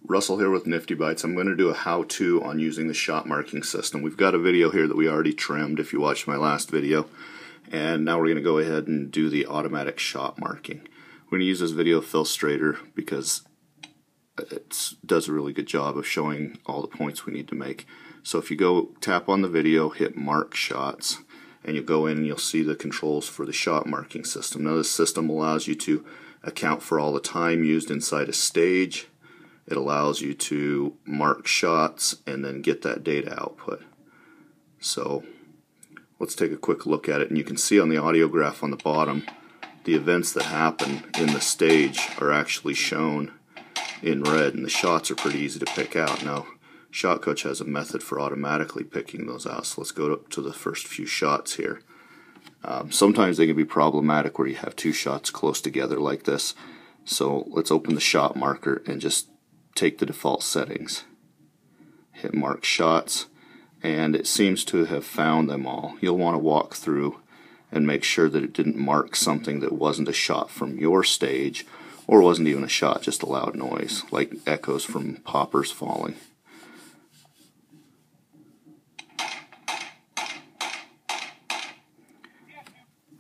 Russell here with Nifty Bytes. I'm going to do a how-to on using the shot marking system. We've got a video here that we already trimmed if you watched my last video, and now we're going to go ahead and do the automatic shot marking. We're going to use this video filtrator because it does a really good job of showing all the points we need to make. So if you go tap on the video, hit mark shots, and you'll go in and you'll see the controls for the shot marking system. Now this system allows you to account for all the time used inside a stage. It allows you to mark shots and then get that data output. So let's take a quick look at it, and you can see on the audio graph on the bottom the events that happen in the stage are actually shown in red, and the shots are pretty easy to pick out. Now Shot Coach has a method for automatically picking those out, so let's go to the first few shots here. Sometimes they can be problematic where you have two shots close together like this, so let's open the shot marker and just take the default settings, hit mark shots, and it seems to have found them all. You'll want to walk through and make sure that it didn't mark something that wasn't a shot from your stage, or wasn't even a shot, just a loud noise like echoes from poppers falling.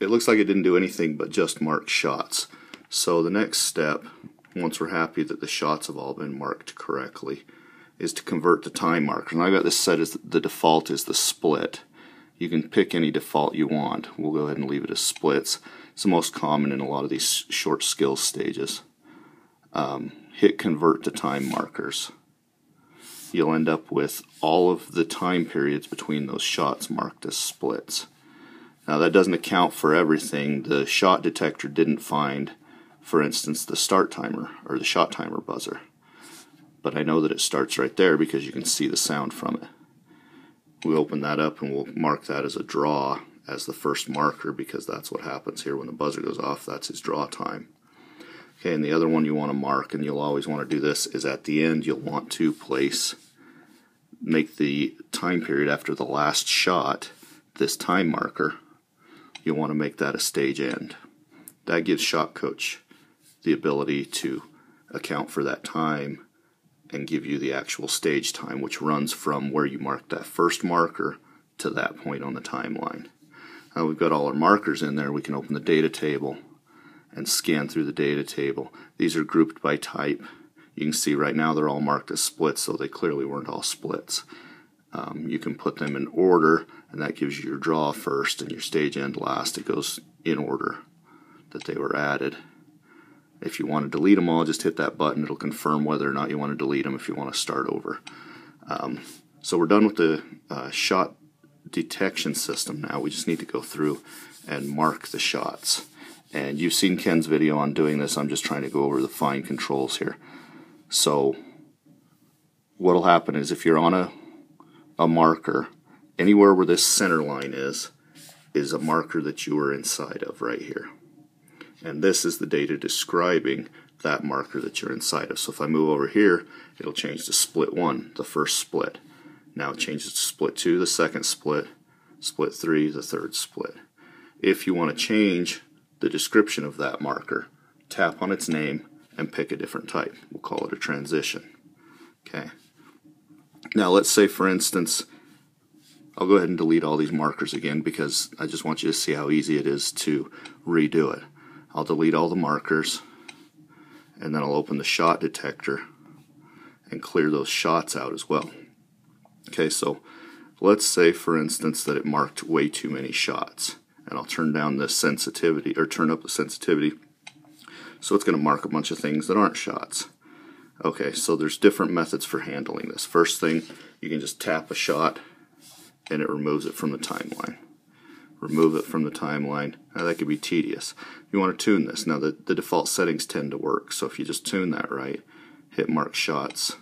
It looks like it didn't do anything but just mark shots. So the next step, once we're happy that the shots have all been marked correctly, is to convert the time marker. And I got this set as the default is the split. You can pick any default you want. We'll go ahead and leave it as splits. It's the most common in a lot of these short skills stages. Hit convert to time markers. You'll end up with all of the time periods between those shots marked as splits. Now that doesn't account for everything. The shot detector didn't find, for instance, the start timer or the shot timer buzzer. But I know that it starts right there because you can see the sound from it. We open that up and we'll mark that as a draw as the first marker, because that's what happens here when the buzzer goes off. That's his draw time. Okay, and the other one you want to mark, and you'll always want to do this, is at the end you'll want to make the time period after the last shot, this time marker, you'll want to make that a stage end. That gives Shot Coach the ability to account for that time and give you the actual stage time, which runs from where you marked that first marker to that point on the timeline. Now we've got all our markers in there. We can open the data table and scan through the data table. These are grouped by type. You can see right now they're all marked as splits, so they clearly weren't all splits. You can put them in order, and that gives you your draw first and your stage end last. It goes in order that they were added. If you want to delete them all, just hit that button. It'll confirm whether or not you want to delete them if you want to start over. So we're done with the shot detection system now. We just need to go through and mark the shots. And you've seen Ken's video on doing this. I'm just trying to go over the fine controls here. So what'll happen is if you're on a marker, anywhere where this center line is a marker that you are inside of right here. And this is the data describing that marker that you're inside of. So if I move over here, it'll change to split 1, the first split. Now it changes to split 2, the second split, split 3, the third split. If you want to change the description of that marker, tap on its name and pick a different type. We'll call it a transition. Okay. Now let's say, for instance, I'll go ahead and delete all these markers again because I just want you to see how easy it is to redo it. I'll delete all the markers, and then I'll open the shot detector and clear those shots out as well. Okay, so let's say, for instance, that it marked way too many shots, and I'll turn down the sensitivity, or turn up the sensitivity, so it's going to mark a bunch of things that aren't shots. Okay, so there's different methods for handling this. First thing, you can just tap a shot and it removes it from the timeline. Remove it from the timeline. Now that could be tedious. You want to tune this. Now the default settings tend to work, so if you just tune that right, hit mark shots,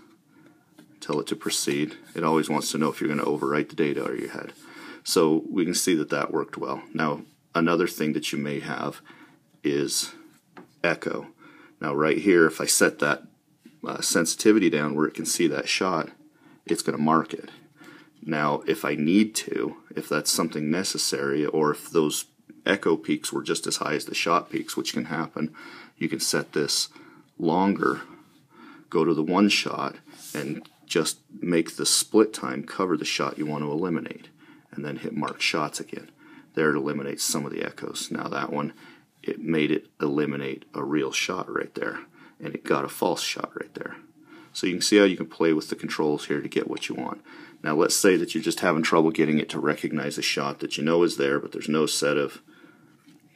tell it to proceed. It always wants to know if you're going to overwrite the data or you had. So we can see that that worked well. Now another thing that you may have is echo. Now right here, if I set that sensitivity down where it can see that shot, it's going to mark it. Now if I need to, if that's something necessary, or if those echo peaks were just as high as the shot peaks, which can happen, you can set this longer go to the one shot and just make the split time cover the shot you want to eliminate, and then hit mark shots again. There it eliminates some of the echoes. Now that one, it made it eliminate a real shot right there, and it got a false shot right there. So you can see how you can play with the controls here to get what you want. Now let's say that you're just having trouble getting it to recognize a shot that you know is there, but there's no set of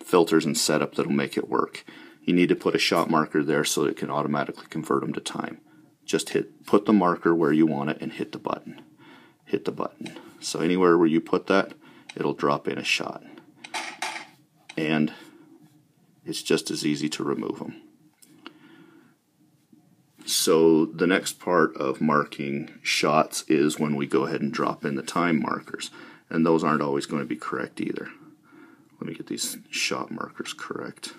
filters and setup that'll make it work. You need to put a shot marker there so that it can automatically convert them to time. Just put the marker where you want it and hit the button. Hit the button. So anywhere where you put that, it'll drop in a shot. And it's just as easy to remove them. So the next part of marking shots is when we go ahead and drop in the time markers. And those aren't always going to be correct either. Let me get these shot markers correct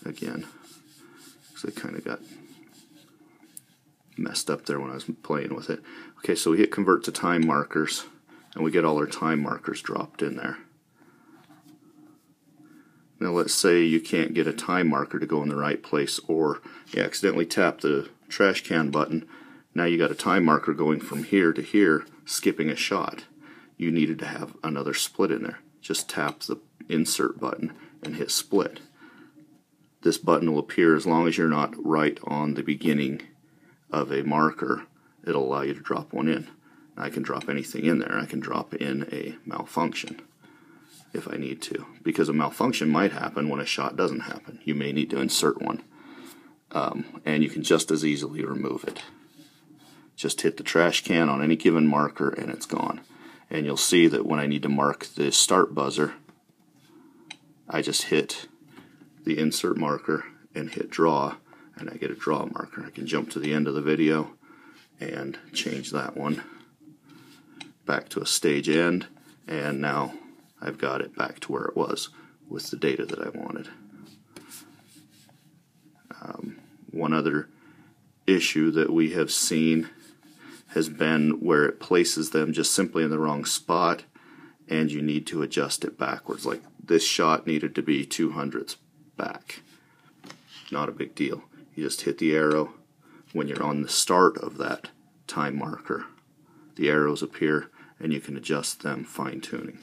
again, because they kind of got messed up there when I was playing with it. Okay, so we hit convert to time markers, and we get all our time markers dropped in there. Now let's say you can't get a time marker to go in the right place, or you accidentally tap the trash can button. Now you got a time marker going from here to here, skipping a shot. You needed to have another split in there. Just tap the insert button and hit split. This button will appear as long as you're not right on the beginning of a marker. It'll allow you to drop one in. I can drop anything in there. I can drop in a malfunction if I need to, because a malfunction might happen when a shot doesn't happen. You may need to insert one, and you can just as easily remove it. Just hit the trash can on any given marker and it's gone. And you'll see that when I need to mark the start buzzer, I just hit the insert marker and hit draw, and I get a draw marker. I can jump to the end of the video and change that one back to a stage end, and now I've got it back to where it was with the data that I wanted. One other issue that we have seen has been where it places them just simply in the wrong spot, and you need to adjust it backwards. Like this shot needed to be 200ths back. Not a big deal. You just hit the arrow when you're on the start of that time marker. The arrows appear and you can adjust them, fine-tuning.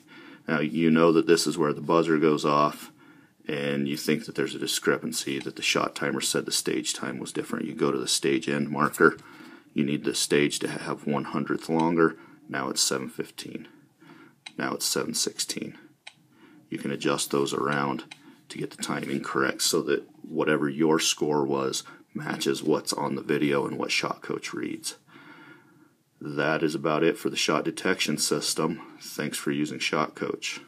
Now you know that this is where the buzzer goes off, and you think that there's a discrepancy, that the shot timer said the stage time was different. You go to the stage end marker. You need the stage to have 1/100th longer. Now it's 7:15. Now it's 7:16. You can adjust those around to get the timing correct so that whatever your score was matches what's on the video and what Shot Coach reads. That is about it for the shot detection system. Thanks for using Shot Coach.